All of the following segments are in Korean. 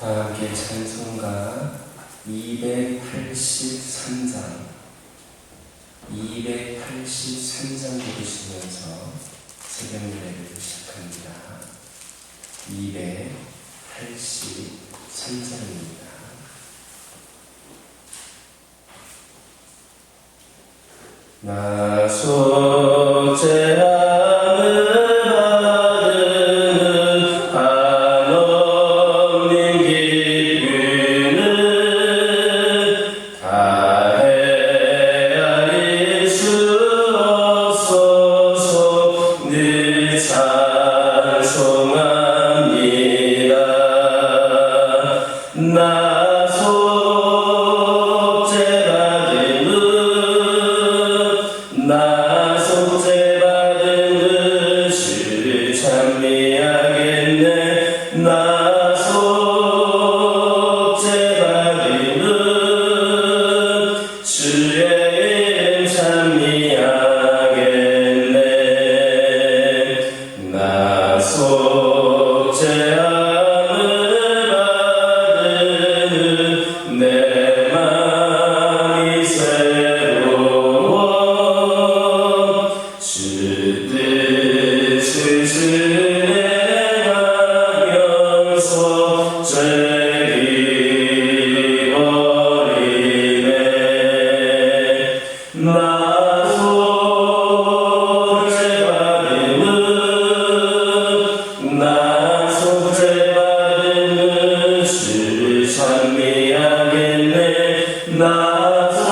다 함께 찬송가 283장 부르시면서 새벽 예배를 시작합니다. 283장입니다. 나 속죄함을 받은 한없는 기쁨을 다 헤아릴 수 없어서 늘 찬송합니다. 나 속죄받은 주를 찬미하겠네. 나 속죄받은 주의 이름 찬미하겠네. 나 속죄함을 받은 내 맘이 새로워 주 뜻을 순행하면서 죄를 버리네. 나 속죄받은 주를 찬미하겠네. 나 속죄받은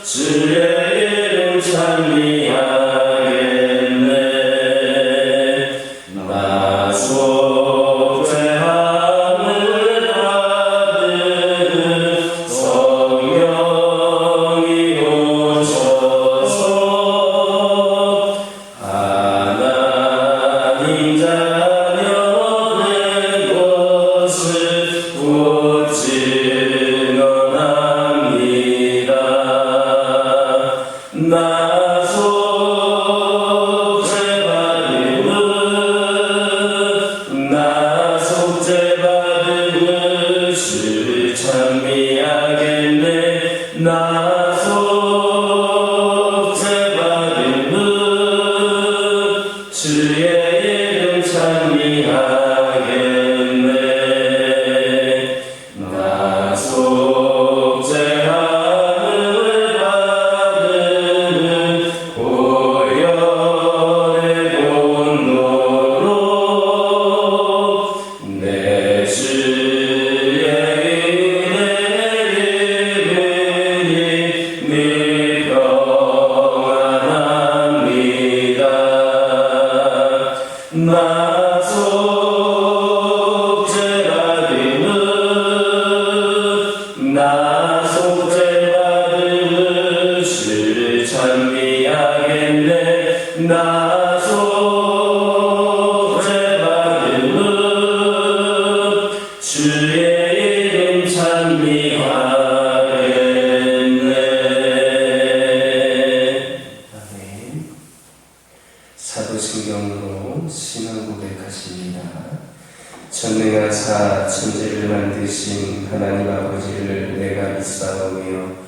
주의 이름 찬미하겠네. 나 속죄함을 받은 성령이 오셔서 하나님 자녀 된 것을 곧 증언합니다. 나 속죄받은 주를 찬미하겠네. 나 속죄받은 주의 이름 찬미하겠네. 나 속죄함을 받은 보혈의 본노로 내 주의 은혜를 늘 평안합니다. 나 속죄받은 주를 찬미하겠네. 나 속죄받은 주의 이름 찬미하겠네. 아멘. 사도신경으로 신앙 고백하십니다. 전능하사 천지를 만드신 하나님 아버지를 내가 믿사오며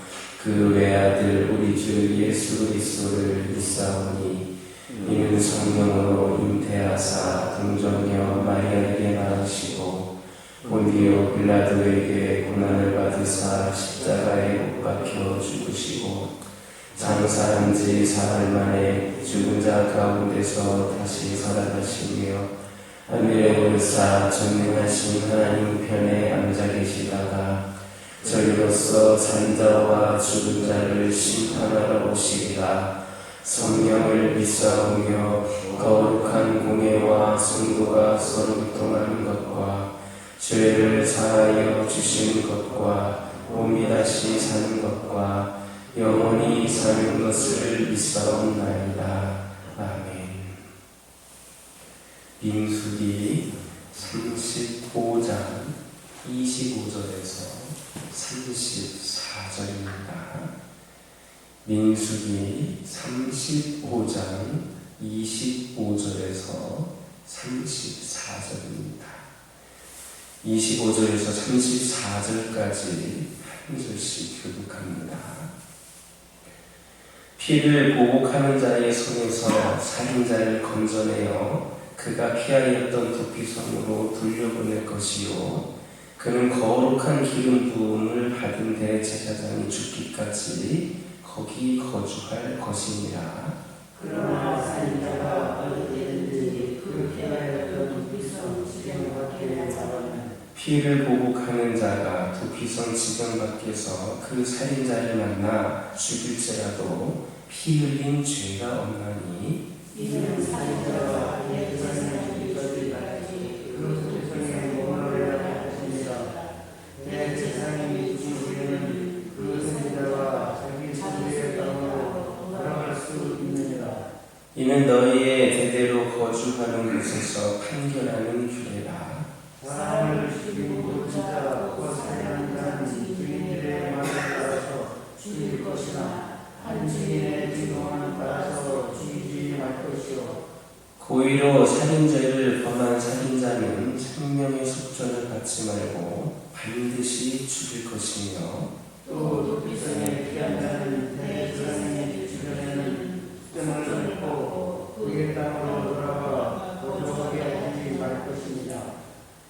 그 외아들 우리 주 예수 그리스도를 믿사오니 이는 성령으로 잉태하사 동정녀 마리아에게 낳으시고 본디오 빌라도에게 고난을 받으사 십자가에 못 박혀 죽으시고 장사한 지 사흘 만에 죽은 자 가운데서 다시 살아나시며 하늘에 오르사 전능하신 하나님 편에 앉아 계시다가 저리로서 산 자와 죽은 자를 심판하러 오시리라. 성령을 믿사오며 거룩한 공예와 성도가 서로 교통하는 것과 죄를 사하여 주시는 것과 몸이 다시 사는 것과 영원히 사는 것을 믿사옵나이다. 아멘. 민수기 35장 25절에서 34절입니다. 민수기 35장 25절에서 34절입니다. 25절에서 34절까지 한 절씩 교독합니다. 피를 보복하는 자의 손에서 살인자를 건져내어 그가 피하였던 도피성으로 돌려보낼 것이요 그는 거룩한 기름 부음을 받은 대제사장이 죽기까지 거기 거주할 것이니라. 그러나 살인자가 어디든지 그 피하였던 도피성 지경 밖에 나가면 피를 보복하는 자가 도피성 지경 밖에서 그 살인자를 만나 죽일지라도 피 흘린 죄가 없나니 이는 살인자가 대제사장이 이르기까지 그 도피성에 머물러야 하시니라. 대제사장이 죽으면 그 살인자가 자기 자기의 땅으로 돌아갈 수 있느니라. 이는 너희의 대대로 거주하는 곳에서 판결하는 규례라. 사람을 죽이고 진짜 곧 살인하는 자는 주인들의 말에 따라서 죽일 것이나 한 주인의 진동에 따라서 죽이지 말 것이요 고의로 살인죄를 범한 살인자는 생명의 속전을 받지 말고 반드시 죽일 것이며 또 도피성에 피한 자는 대제사장의 주변에는 뜸을 뚫고 그의 땅으로 돌아가 거주하게 하지 말 것입니다.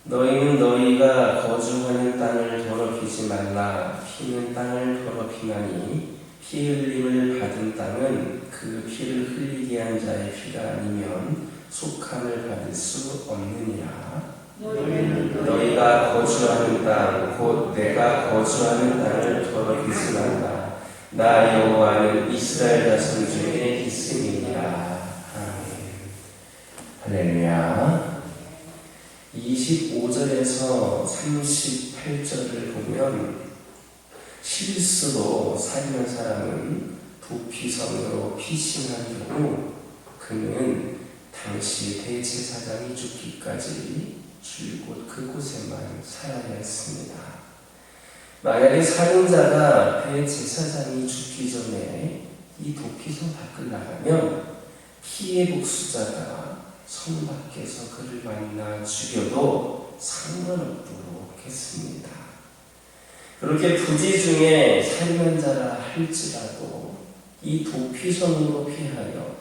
너희는 너희가 거주하는 땅을 더럽히지 말라. 피는 땅을 더럽히나니 피 흘림을 받은 땅은 그 피를 흘리게 한 자의 피가 아니면 속함을 받을 수 없느니라. 너희가 거주하는 땅 곧 내가 거주하는 땅을 더럽히지 말라. 나 여호와는 이스라엘 자손 중에 있음이니라. 아멘. 할렐루야. 25절에서 38절을 보면 실수로 살인한 사람은 도피성으로 피신한 경우 그는 당시 대제사장이 죽기까지 줄곧 그곳에만 살아야 했습니다. 만약에 살인자가 대제사장이 죽기 전에 이 도피성 밖을 나가면 피해 복수자가 성 밖에서 그를 만나 죽여도 상관없도록 했습니다. 그렇게 부지 중에 살인한 자라 할지라도 이 도피성으로 피하여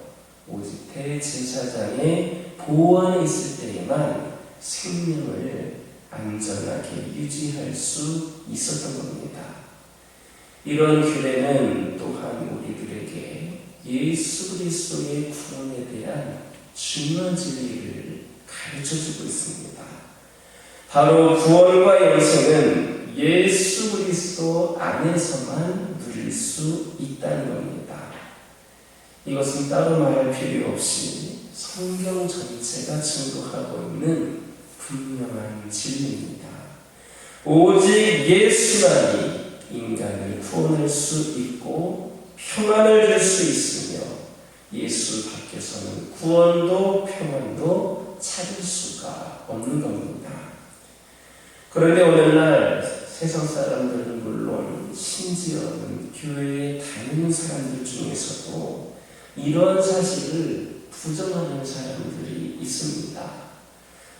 오직 대제사장의 보호 안에 있을 때에만 생명을 안전하게 유지할 수 있었던 겁니다. 이런 규례는 또한 우리들에게 예수 그리스도의 구원에 대한 중요한 진리를 가르쳐주고 있습니다. 바로 구원과 영생은 예수 그리스도 안에서만 누릴 수 있다는 겁니다. 이것은 따로 말할 필요 없이 성경 전체가 증거하고 있는 분명한 진리입니다. 오직 예수만이 인간을 구원할 수 있고 평안을 줄 수 있으며 예수 밖에서는 구원도 평안도 찾을 수가 없는 겁니다. 그런데 오늘날 세상 사람들은 물론 심지어는 교회에 다니는 사람들 중에서도 이런 사실을 부정하는 사람들이 있습니다.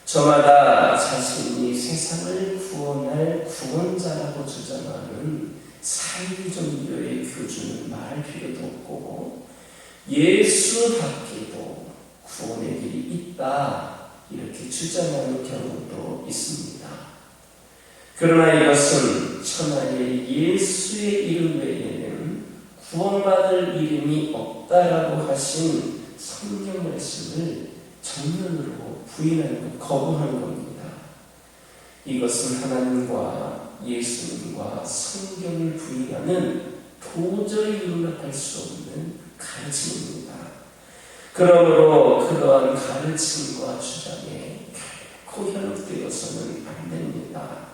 저마다 자신이 세상을 구원할 구원자라고 주장하는 사회종교의 교주는 말할 필요도 없고 예수 밖에도 구원의 길이 있다 이렇게 주장하는 경우도 있습니다. 그러나 이것은 천하의 예수의 이름 외에는 구원받을 이름이 없다라고 하신 성경 말씀을 정면으로 부인하는 것, 거부하는 겁니다. 이것은 하나님과 예수님과 성경을 부인하는 도저히 용납할 수 없는 가르침입니다. 그러므로 그러한 가르침과 주장에 결코 현혹되어서는 안 됩니다.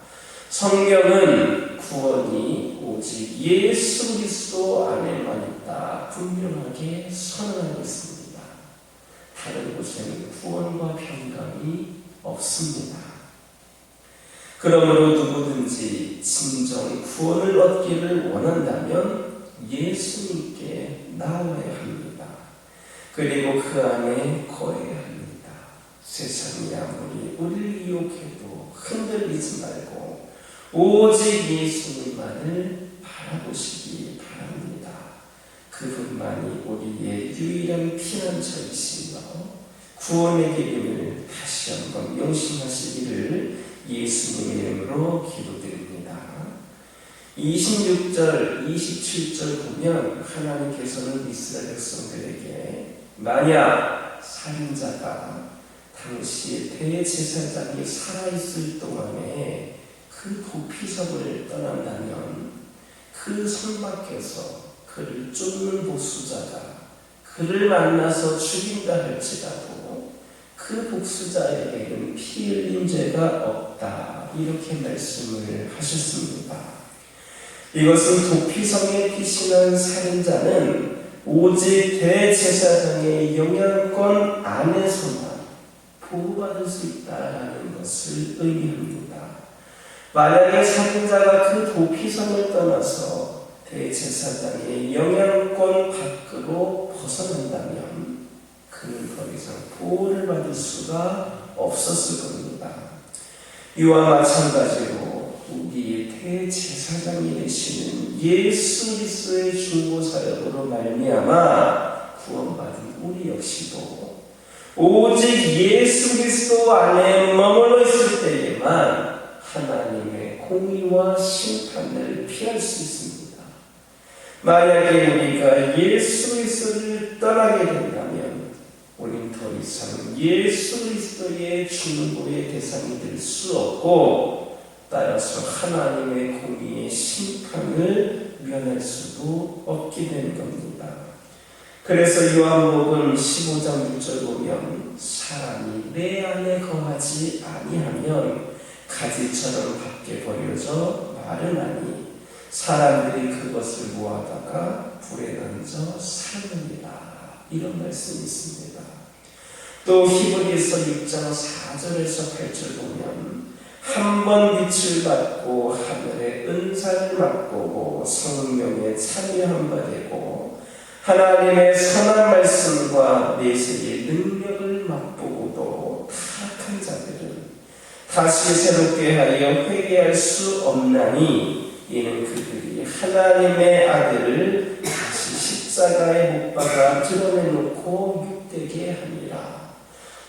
성경은 구원이 오직 예수 그리스도 안에만 있다 분명하게 선언하고 있습니다. 다른 곳에는 구원과 평강이 없습니다. 그러므로 누구든지 진정 구원을 얻기를 원한다면 예수님께 나와야 합니다. 그리고 그 안에 거해야 합니다. 세상 오직 예수님만을 바라보시기 바랍니다. 그분만이 우리의 유일한 피난처이시며 구원의 길임을 다시 한번 명심하시기를 예수님의 이름으로 기도드립니다. 26절, 27절 보면 하나님께서는 이스라엘 백성들에게 만약 살인자가 당시 대제사장이 살아있을 동안에 그 도피성을 떠난다면 그 성 밖에서 그를 쫓는 복수자가 그를 만나서 죽인다 할지라도 그 복수자에게는 피 흘린 죄가 없다, 이렇게 말씀을 하셨습니다. 이것은 도피성에 피신한 살인자는 오직 대제사장의 영향권 안에서만 보호받을 수 있다는 것을 의미합니다. 만약에 살인자가 그 도피성을 떠나서 대제사장의 영향권 밖으로 벗어난다면 그는 더 이상 보호를 받을 수가 없었을 겁니다. 이와 마찬가지로 우리의 대제사장이 되시는 예수 그리스도의 중보 사역으로 말미암아 구원받은 우리 역시도 오직 예수 그리스도 안에 머물러 있을 때에만 하나님의 공의와 심판을 피할 수 있습니다. 만약에 우리가 예수 그리스도를 떠나게 된다면 우리는 더 이상 예수 그리스도의 중보의 대상이 될 수 없고 따라서 하나님의 공의의 심판을 면할 수도 없게 되는 겁니다. 그래서 요한복음 15장 6절 보면 사람이 내 안에 거하지 아니하면 가지처럼 밖에 버려져 마르나니 사람들이 그것을 모아다가 불에 던져 사느니라, 이런 말씀이 있습니다. 또 히브리서 6장 4절에서 8절 보면 한 번 빛을 받고 하늘의 은사를 맛보고 성령에 참여한 바 되고 하나님의 선한 말씀과 내세의 능력을 맛보고도 타락한 자들은 다시 새롭게 하여 회개할 수 없나니 이는 그들이 하나님의 아들을 다시 십자가에 못 박아 드러내놓고 육되게 하니라.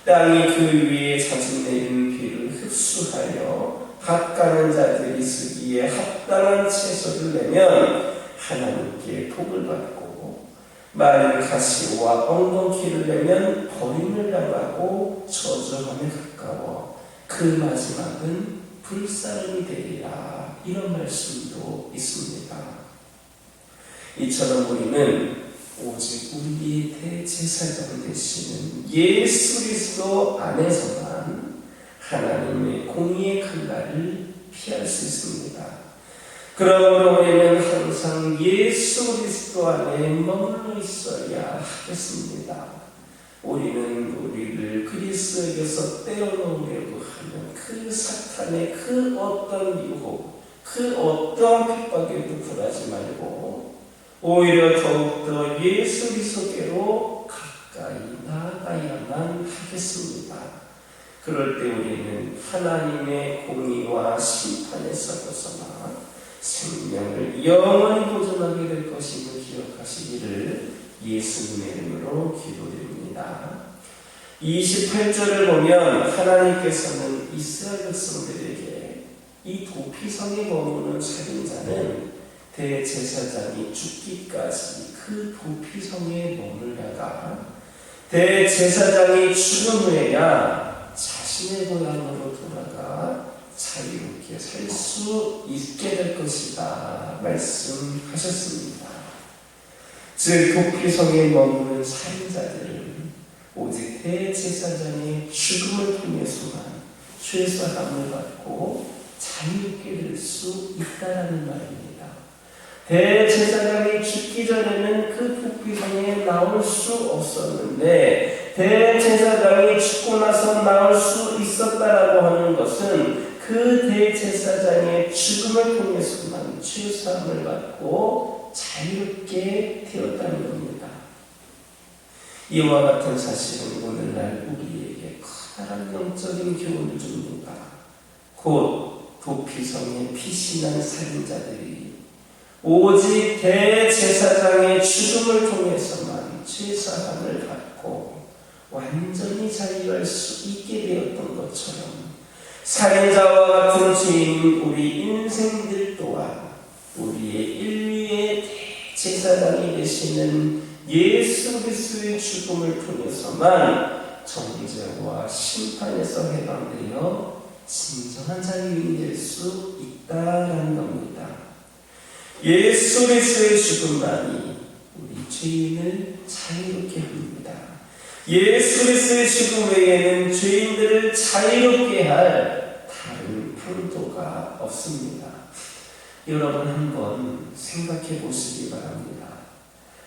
땅이 그 위에 젖은 내린 비를 흡수하여 갓가는 자들이 쓰기에 합당한 채소를 내면 하나님께 복을 받고 마른 가시와 엉겅퀴를 내면 버림을 당하고 저주함에 가까워 그 마지막은 불사름이 되리라, 이런 말씀도 있습니다. 이처럼 우리는 오직 우리의 대제사장 되시는 예수 그리스도 안에서만 하나님의 공의의 칼날을 피할 수 있습니다. 그러므로 우리는 항상 예수 그리스도 안에 머물러 있어야 하겠습니다. 우리는 우리를 그리스도에게서 떼어놓으려고 하는 그 사탄의 그 어떤 유혹, 그 어떤 핍박에도 굴하지 말고 오히려 더욱더 예수 그리스도께로 가까이 나아가야만 하겠습니다. 그럴 때 우리는 하나님의 공의와 심판에서 벗어나 생명을 영원히 보존하게 될 것임을 기억하시기를 예수님의 이름으로 기도드립니다. 28절을 보면 하나님께서는 이스라엘 백성들에게 이 도피성에 머무는 살인자는 대제사장이 죽기까지 그 도피성에 머물다가 대제사장이 죽은 후에야 자신의 고향으로 돌아가 자유롭게 살 수 있게 될 것이다 말씀하셨습니다. 즉 도피성에 머무는 살인자들은 오직 대제사장의 죽음을 통해서만 죄사함을 받고 자유롭게 될 수 있다라는 말입니다. 대제사장이 죽기 전에는 그 도피성에 나올 수 없었는데 대제사장이 죽고 나서 나올 수 있었다라고 하는 것은 그 대제사장의 죽음을 통해서만 죄사함을 받고 자유롭게 되었다는 겁니다. 이와 같은 사실은 오늘날 우리에게 커다란 영적인 교훈을 줍니다. 곧 도피성에 피신한 살인자들이 오직 대제사장의 죽음을 통해서만 죄사함을 받고 완전히 자유할 수 있게 되었던 것처럼 살인자와 같은 죄인 우리 인생들 또한 우리의 인류의 대제사장이 되시는 예수 그리스도의 죽음을 통해서만 정죄와 심판에서 해방되어 진정한 자유인이 될 수 있다라는 겁니다. 예수 그리스도의 죽음만이 우리 죄인을 자유롭게 합니다. 예수 그리스도의 죽음 외에는 죄인들을 자유롭게 할 다른 방도가 없습니다. 여러분 한번 생각해 보시기 바랍니다.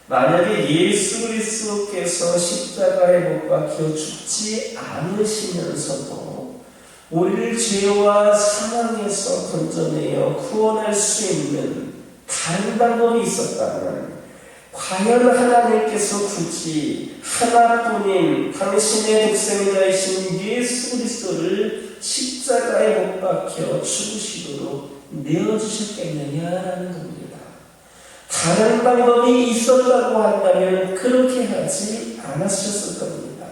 만약에 예수 그리스도께서 십자가에 못 박혀 죽지 않으시면서도 우리를 죄와 사망에서 건져내어 구원할 수 있는 다른 방법이 있었다면 과연 하나님께서 굳이 하나뿐인 당신의 독생자이신 예수 그리스도를 십자가에 못 박혀 죽으시도록 내어주셨겠느냐라는 겁니다. 다른 방법이 있었다고 한다면 그렇게 하지 않으셨을 겁니다.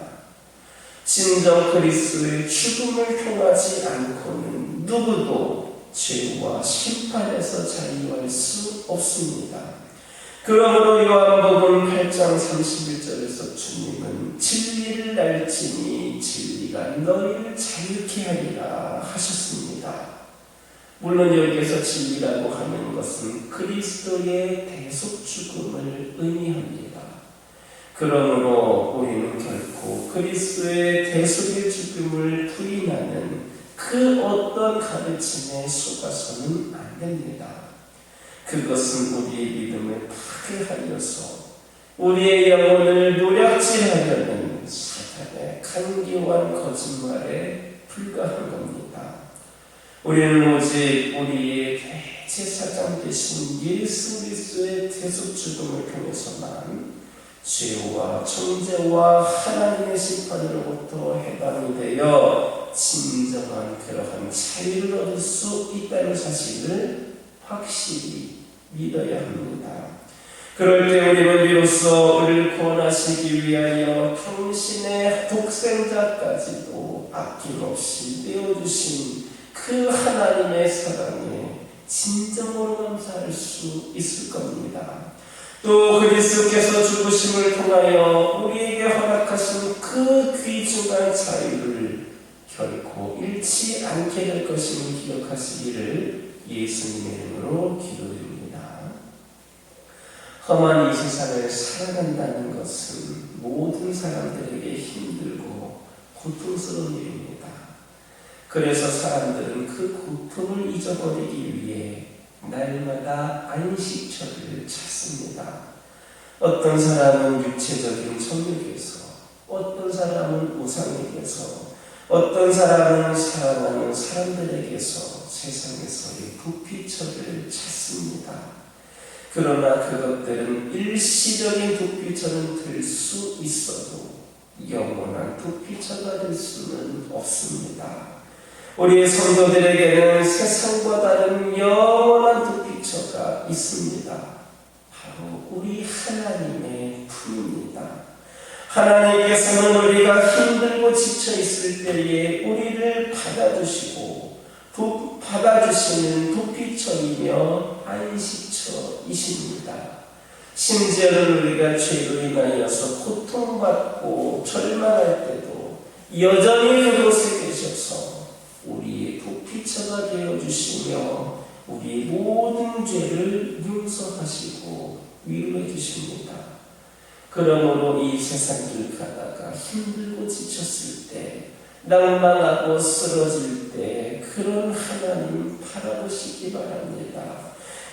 진정 그리스도의 죽음을 통하지 않고는 누구도 죄와 심판에서 자유할 수 없습니다. 그러므로 요한복음 8장 31절에서 주님은 진리를 알지니 진리가 너희를 자유케 하리라 하셨습니다. 물론 여기에서 진리라고 하는 것은 그리스도의 대속 죽음을 의미합니다. 그러므로 우리는 결코 그리스도의 대속의 죽음을 부인하는 그 어떤 가르침에 속아서는 안 됩니다. 그것은 우리의 믿음을 파괴하여서 우리의 영혼을 노략질하려는 사탄의 간교한 거짓말에 불과한 겁니다. 우리는 오직 우리의 대제사장 되신 예수 그리스도의 대속 죽음을 통해서만 죄와 정죄와 하나님의 심판으로부터 해방이 되어 진정한 그러한 자유를 얻을 수 있다는 사실을 확실히 믿어야 합니다. 그럴 때 우리는 비로소 우리를 구원하시기 위하여 당신의 독생자까지도 아낌없이 내어주신 그 하나님의 사랑에 진정으로 감사할 수 있을 겁니다. 또 그리스도께서 죽으심을 통하여 우리에게 허락하신 그 귀중한 자유를 결코 잃지 않게 될 것임을 기억하시기를 예수님의 이름으로 기도드립니다. 험한 이 세상을 살아간다는 것은 모든 사람들에게 힘들고 고통스러운 일입니다. 그래서 사람들은 그 고통을 잊어버리기 위해 날마다 안식처를 찾습니다. 어떤 사람은 육체적인 정욕에서, 어떤 사람은 우상에게서, 어떤 사람은 사랑하는 사람들에게서 세상에서의 부피처를 찾습니다. 그러나 그것들은 일시적인 부피처는 될 수 있어도 영원한 부피처가 될 수는 없습니다. 우리의 성도들에게는 세상과 다른 영원한 부피처가 있습니다. 바로 우리 하나님의 품입니다. 하나님께서는 우리가 힘들고 지쳐 있을 때에 우리를 받아주시고 받아주시는 부피처이며 안식처이십니다. 심지어는 우리가 죄로 인하여서 고통받고 절망할 때도 여전히 그곳에 계셔서 우리의 부피처가 되어주시며 우리의 모든 죄를 용서하시고 위로해 주십니다. 그러므로 이 세상을 가다가 힘들고 지쳤을 때, 낭만하고 쓰러질 때 그런 하나님 바라보시기 바랍니다.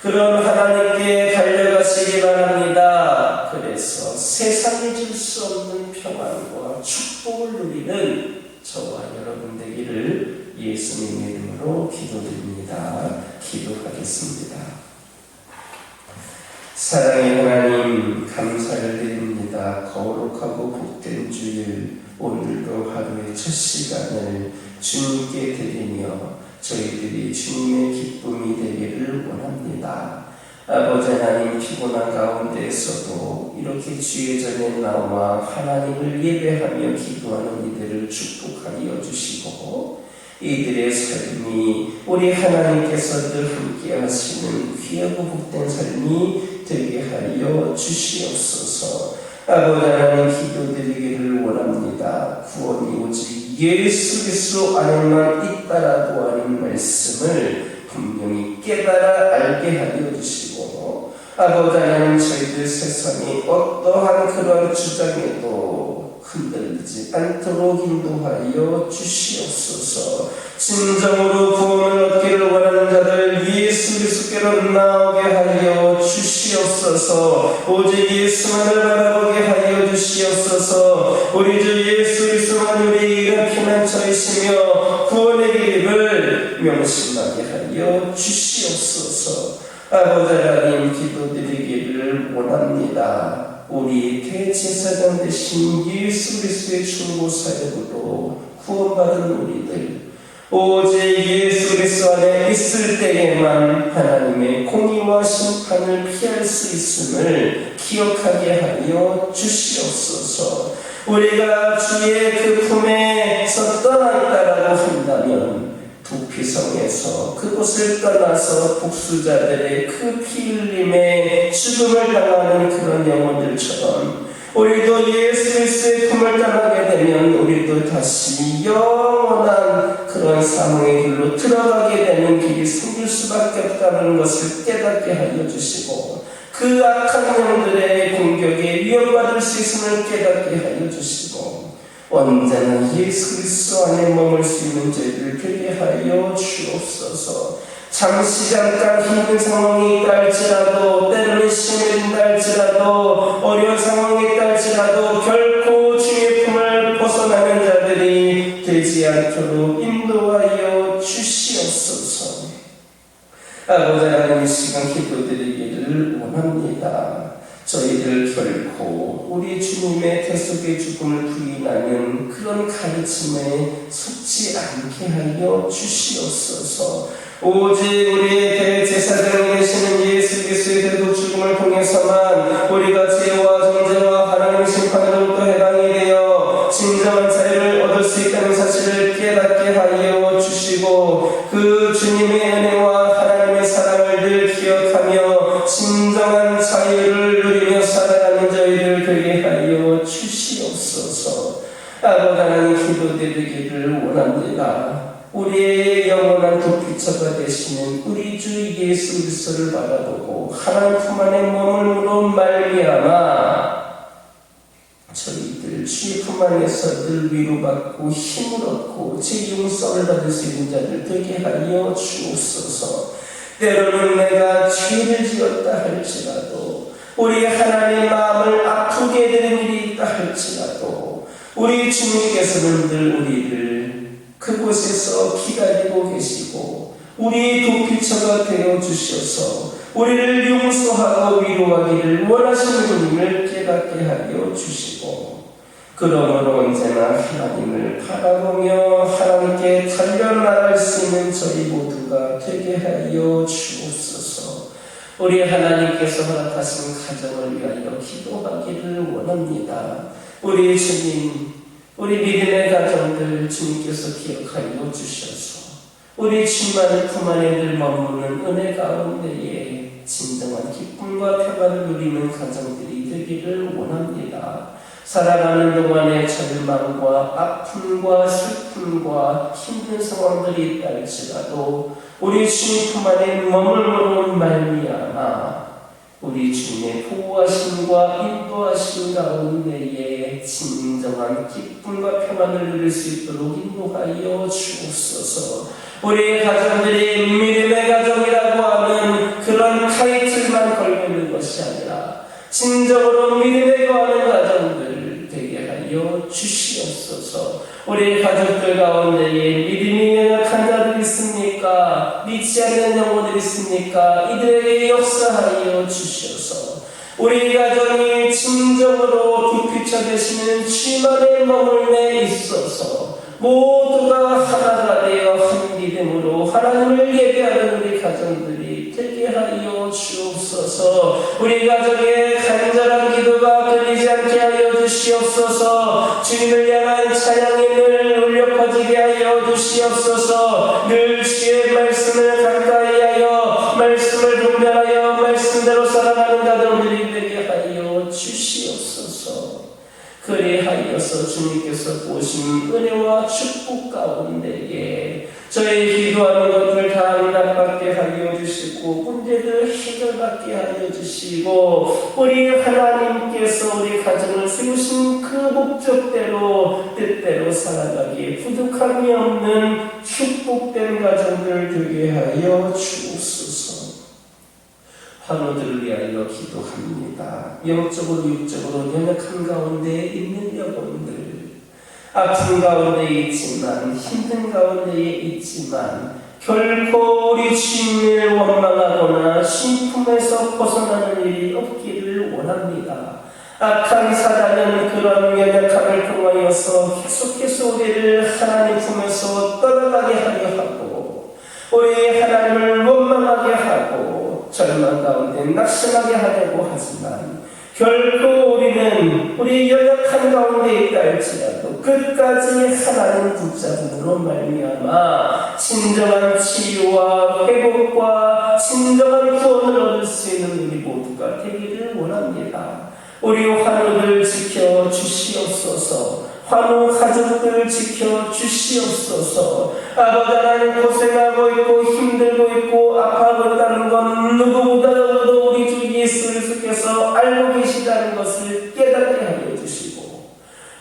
그런 하나님께 달려가시기 바랍니다. 그래서 세상이 줄 수 없는 평안과 축복을 누리는 저와 여러분 되기를 예수님의 이름으로 기도드립니다. 기도하겠습니다. 사랑의 하나님, 감사를 드립니다. 거룩하고 복된 주일, 오늘도 하루의 첫 시간을 주님께 드리며 저희들이 주님의 기쁨이 되기를 원합니다. 아버지 하나님, 피곤한 가운데에서도 이렇게 주의 전에 나와 하나님을 예배하며 기도하는 이들을 축복하여 주시고, 이들의 삶이 우리 하나님께서 늘 함께 하시는 귀하고 복된 삶이 되게 하여 주시옵소서. 아버지 하나님, 기도드리기를 원합니다. 구원이 오직 예수 그리스도 안에만 있다라고 하는 말씀을 분명히 깨달아 알게 하여 주시고, 아버지 하나님, 저희들 세상이 어떠한 그런 주장에도 흔들리지 않도록 인도하여 주시옵소서. 진정으로 구원을 얻기를 원하는 자들 예수 그리스도께로 나오게 하여 주시옵소서. 오직 예수만을 바라보게 하여 주시옵소서. 우리 주 예수 그리스도만 우리가 피난처이시며 구원의 길을 명심하게 하여 주시옵소서. 아버지 하나님, 기도드리기를 원합니다. 우리 대제사장 되신 예수 그리스도의 충고 사역으로 구원받은 우리들, 오직 예수 그리스도 안에 있을 때에만 하나님의 공의와 심판을 피할 수 있음을 기억하게 하여 주시옵소서. 우리가 주의 그 품에서 떠났다라고 한다면 부피성에서 그곳을 떠나서 복수자들의 그 피 흘림에 죽음을 당하는 그런 영혼들처럼 우리도 예수 그리스도의 품을 떠나게 되면 우리도 다시 영원한 그런 사망의 길로 들어가게 되는 길이 생길 수밖에 없다는 것을 깨닫게 하여 주시고, 그 악한 영들의 공격에 위협받을 수 있음을 깨닫게 하여 주시고, 언제나 예수 그리스도 안에 머물 수 있는 저희를 되게 하여 주옵소서. 잠깐 힘든 상황이 있다 할지라도, 때로는 시험이 있다 할지라도, 어려운 상황이 있다 할지라도 결코 주의 품을 벗어나는 자들이 되지 않도록 인도하여 주시옵소서. 아버지 하나님, 이 시간 기도드리기를 원합니다. 저희들 결코 우리 주님의 대속의 죽음을 부인하는 그런 가르침에 속지 않게 하여 주시옵소서. 오직 우리의 대제사장이 되시는 예수 그리스도의 대속 죽음을 통해서만 우리가 죄와 정죄와 하나님의 심판으로부터 해방이 되어 진정한 자유를 얻을 수 있다는 사실을 깨닫게 하여 주시고, 그 주님의 은혜와 하나님의 사랑을 늘 기억하며 진정한 자유를 누리며 살아가는 저희를 되게 하여 주시옵소서. 아버지 하나님, 기도드리기를 원합니다. 우리의 영원한 도피처가 되시는 우리 주 예수 그리스도를 바라보고 하나님 품 안에 머물므로 말미암아 저희들 주의 품 안에서 늘 위로받고 힘을 얻고 제 용서를 받을 수 있는 자들 되게 하여 주옵소서. 때로는 내가 죄를 지었다 할지라도, 우리 하나님 마음을 아프게 되는 일이 있다 할지라도, 우리 주님께서는 늘 우리를 그곳에서 기다리고 계시고 우리 도피처가 되어 주셔서 우리를 용서하고 위로하기를 원하시는 주님을 깨닫게 하여 주시고, 그러므로 언제나 하나님을 바라보며 하나님께 달려나갈 수 있는 저희 모두가 되게 하여 주옵소서. 우리 하나님께서 허락하신 가정을 위하여 기도하기를 원합니다. 우리 주님, 우리 믿음의 가정들 주님께서 기억하여 주셔서 우리 주님만의 품 안에 늘 머무는 은혜 가운데에 진정한 기쁨과 평안을 누리는 가정들이 되기를 원합니다. 살아가는 동안에 절망과 아픔과 슬픔과 힘든 상황들이 있다 할지라도 우리 주님 품 안에 머물므로 말미암아 우리 주님의 보호하심과 인도하심 가운데에 진정한 기쁨과 평안을 누릴 수 있도록 인도하여 주옵소서. 우리 가정들이 믿음의 가정이라고 하는 그런 타이틀만 걸고 있는 것이 아니라 진정으로 믿음에 거하는 가정들 되게 하여 주시옵소서. 우리 가족들 가운데에 믿음이 연약한 자들 있습니까? 믿지 않는 영혼들 있습니까? 이들에게 역사하여 주셔서 우리 가정이 진정으로 부피처 되시는 주님 안에 머물매 있어서 모두가 하나가 되어 한 믿음으로 하나님을 예배하는 우리 가정들이 되게 하여 주옵소서. 우리 가정의 간절한 기도가 끊이지 않게 하여 주시옵소서. 주님을 향한 찬양이 늘 울려 퍼지게 하여 주시옵소서. 늘 주의 말씀을 가까이 하여 말씀을 분별하여 말씀대로 살아가는 가정들이 되게 하여 주시옵소서. 그리하여서 주님께서 보신 은혜와 축복 가운데에 저희 기도하는 것들 다 응답받게 하여 주시고 문제들 해결받게 하여 주시고 우리 하나님께서 우리 가정을 세우신 그 목적대로 뜻대로 살아가기에 부족함이 없는 축복된 가정들 되게 하여 주옵소서. 환우들을 위하여 기도합니다. 영적으로 육적으로 연약한 가운데 있는 영혼들, 아픈 가운데 있지만 힘든 가운데 있지만 결코 우리 주님을 원망하거나 신품에서 벗어나는 일이 없기를 원합니다. 악한 사단은 그런 연약함을 통하여서 계속해서 우리를 하나님 품에서 떠나가게 하려 하고 우리 하나님을 원망하게 하고 절망 가운데 낙심하게 하려고 하지만 결코 우리는 우리 연약한 가운데 있다 할지라도 끝까지 하나님 붙잡음으로 말미암아 진정한 치유와 회복과 진정한 구원을 얻을 수 있는 우리 모두가 되기를 원합니다. 우리 환우들 지켜 주시옵소서. 환우 가족들 지켜 주시옵소서. 아버지 하나님 고생하고 있고 힘들고 있고 아파하고 있다는 건 누구보다도 우리 주 예수 그리스도께서 알고 계시다는 것을 깨닫게 하여 주시고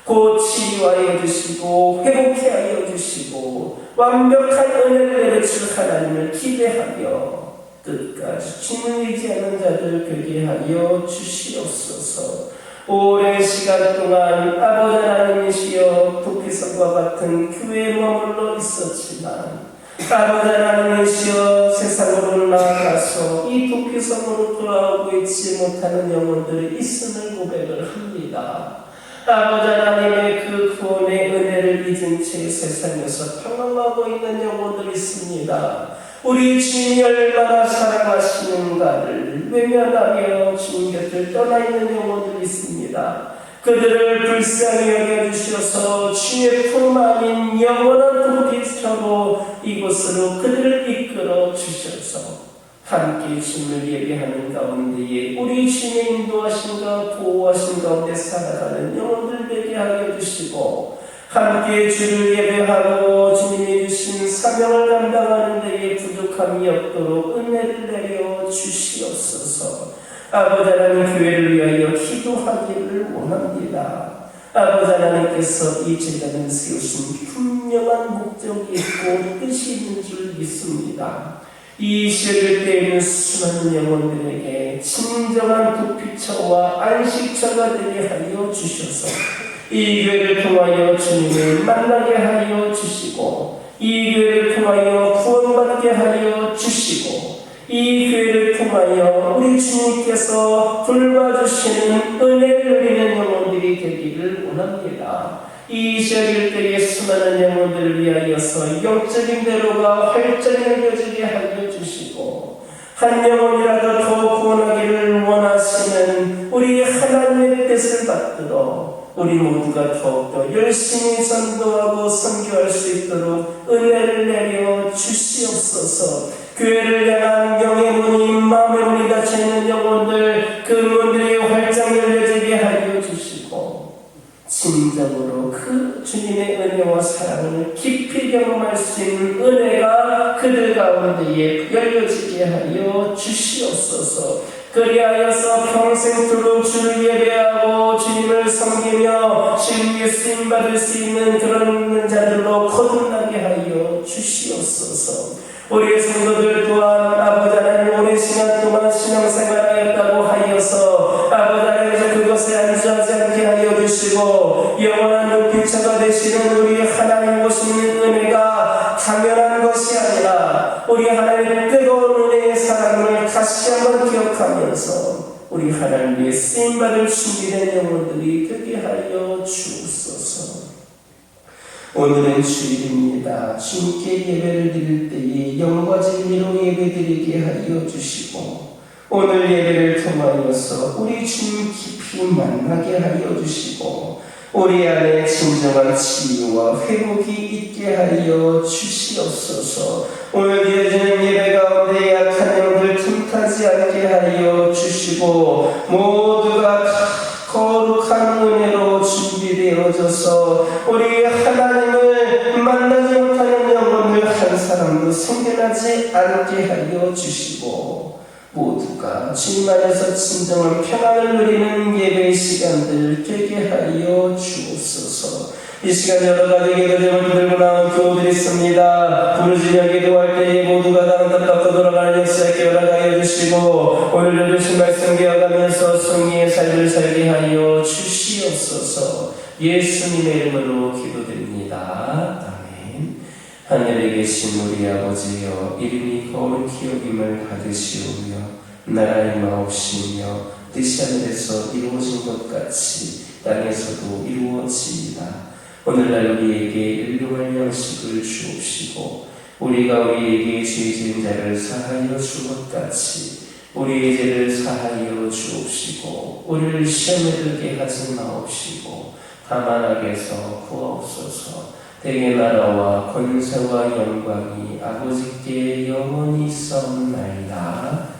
곧 치유하여 주시고 회복해 하여 주시고 완벽한 은혜를 내려줄 하나님을 기대하며 끝까지 주님을 의지하는 자들 되게 하여 주시옵소서. 오랜 시간 동안 아버지 하나님이시여 도피성과 같은 교회에 머물러 있었지만 아버지 하나님이시여 세상으로 나아가서 이 도피성으로 돌아오고 있지 못하는 영혼들이 있음을 고백을 합니다. 아버지 하나님의 그 구원의 은혜를 잊은 채 세상에서 평안하고 있는 영혼들이 있습니다. 우리 주님이 얼마나 사랑하시는가를 외면하며 주님 곁을 떠나 있는 영혼들이 있습니다. 그들을 불쌍히 여겨주셔서 주의 품 안인 영원한 도피처로 이곳으로 그들을 이끌어 주셔서 함께 주님을 예배하는 가운데에 우리 주님의 인도하심과 보호하심 가운데 살아가는 영혼들 되게 하여 주시고 함께 주를 예배하고 주님이 주신 사명을 감당하는 데에 부족함이 없도록 은혜를 내려 주시옵소서. 아버지 하나님 교회를 위하여 기도하기를 원합니다. 아버지 하나님께서 이 제단을 세우신 분명한 목적이 있고 뜻이 있는 줄 믿습니다. 이 시를 때에는 수많은 영혼들에게 진정한 도피처와 안식처가 되게 하여 주셔서 이 교회를 통하여 주님을 만나게 하여 주시고 이 교회를 통하여 구원받게 하여 주시고 이 교회를 통하여 우리 주님께서 돌봐주시는 은혜를 누리는 영혼들이 되기를 원합니다. 이 시작일 때에 수많은 영혼들을 위하여서 영적인 대로가 활짝 열려지게 하여 주시고 한 영혼이라도 더 구원하기를 원하시는 우리 하나님의 뜻을 받들어 우리 모두가 더욱더 열심히 전도하고 선교할 수 있도록 은혜를 내려 주시옵소서. 교회를 향한 영의 문이 마음의 문이 닫혀있는 영혼들 그 문들이 활짝 열려지게 하여 주시고 진정으로 그 주님의 은혜와 사랑을 깊이 경험할 수 있는 은혜가 그들 가운데에 열려지게 하여 주시옵소서. 그리하여서 평생토록 주를 예배하고 주님을 섬기며 주님의 쓰임받을 수 있는 그런 자들로 거듭나게 하여 주시옵소서. 우리의 성도들 또한 아버지 하나님 오랜 시간 동안 신앙생활하였다고 하여서 아버지 하나님께서 그것에 안주하지 않게 하여 주시고 영원한 높이처가 되시는 우리 하나님 오시는 은혜가 당연한 것이 아니라 우리 하나님의 뜨거운 은혜의 사랑을 다시 한번 기억하면서 우리 하나님의 쓰임받을 준비된 영혼들이 되게 하여 주옵소서. 오늘은 주일입니다. 주님께 예배를 드릴 때에 영과 진리로 예배드리게 하여 주시고 오늘 예배를 통하여서 우리 주님 깊이 만나게 하여 주시고 우리 안에 진정한 치유와 회복이 있게 하여 주시옵소서. 오늘 드려지는 예배 가운데 약한 영들 틈타지 않게 하여 주시고 모두가 다 거룩한 은혜로 준비되어져서 우리 하나님을 만나지 못하는 영혼들 한 사람도 생겨나지 않게 하여 주시고 모두가 주님 안에서 진정한 평안을 누리는 예배의 시간들 되게 하여 주옵소서. 이 시간 여러 가지 기도 제목을 들고 나온 교우들이 있습니다. 부르짖어 기도할 때에 모두가 다른 뜻 밖으로 돌아가는 역사에 허락하여 주시고 오늘 주신 말씀 기억하면서 승리의 삶을 살게 하여 주시옵소서. 예수님의 이름으로 기도드립니다. 아멘. 하늘에 계신 우리 아버지여, 이름이 거룩히 여김을 받으시오며 나라의 마옵시며 뜻이 하늘에서 이루어진 것 같이 땅에서도 이루어지이다. 오늘날 우리에게 일용할 양식을 주옵시고 우리가 우리에게 죄 지은 자를 사하여 줄 것 같이 우리의 죄를 사하여 주옵시고 우리를 시험에 들게 하지 마옵시고 다만 악에서 구하옵소서. 대개 나라와 권세와 영광이 아버지께 영원히 있사옵나이다.